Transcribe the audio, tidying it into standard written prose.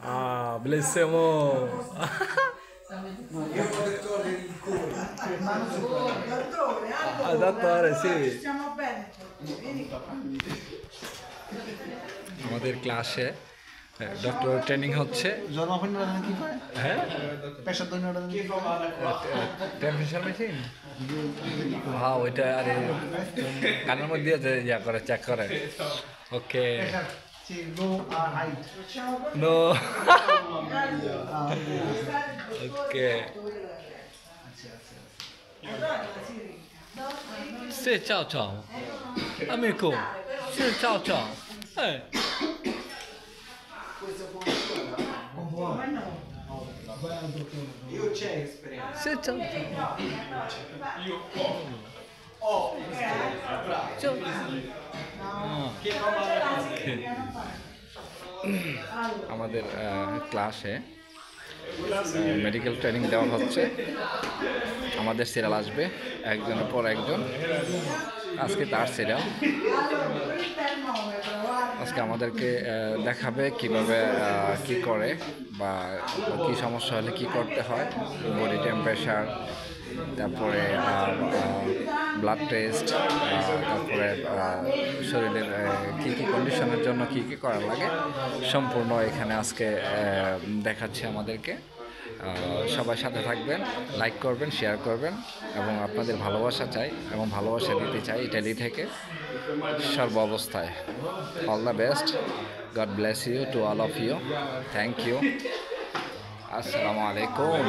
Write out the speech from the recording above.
Ah, bellissimo. Dottore, sì. Stiamo bene. আমাদের ক্লাসে doctor training হচ্ছে। হ্যাঁ, টেম্পারেচার মেশিন। হ্যাঁ, ওইটা আরে কানের মধ্যে দিয়ে ইয়া করে চেক করে। ওকে, নো, ওকে। Sì, ciao ciao. Amico. Sì, ciao ciao. Io c'è esperienza. Sì, ciao. Io ho Ciao. আমাদের ক্লাসে মেডিকেল ট্রেনিং দেওয়া হচ্ছে। আমাদের সিরিয়াল আসবে একজনের পর একজন। আজকে তার সিরিয়াল। আজকে আমাদেরকে দেখাবে কিভাবে কি করে বা কি সমস্যা হলে কি করতে হয়, বডি টেম্পারেচার, তারপরে ব্লাড টেস্ট, তারপরে শরীরের কী কী কন্ডিশনের জন্য কী কী করা লাগে সম্পূর্ণ এখানে আজকে দেখাচ্ছে আমাদেরকে। সবাই সাথে থাকবেন, লাইক করবেন, শেয়ার করবেন এবং আপনাদের ভালোবাসা চাই এবং ভালোবাসা দিতে চাই ইটালি থেকে সর্ব অবস্থায়। All the best, God bless you to all of you, thank you, আসসালামু আলাইকুম।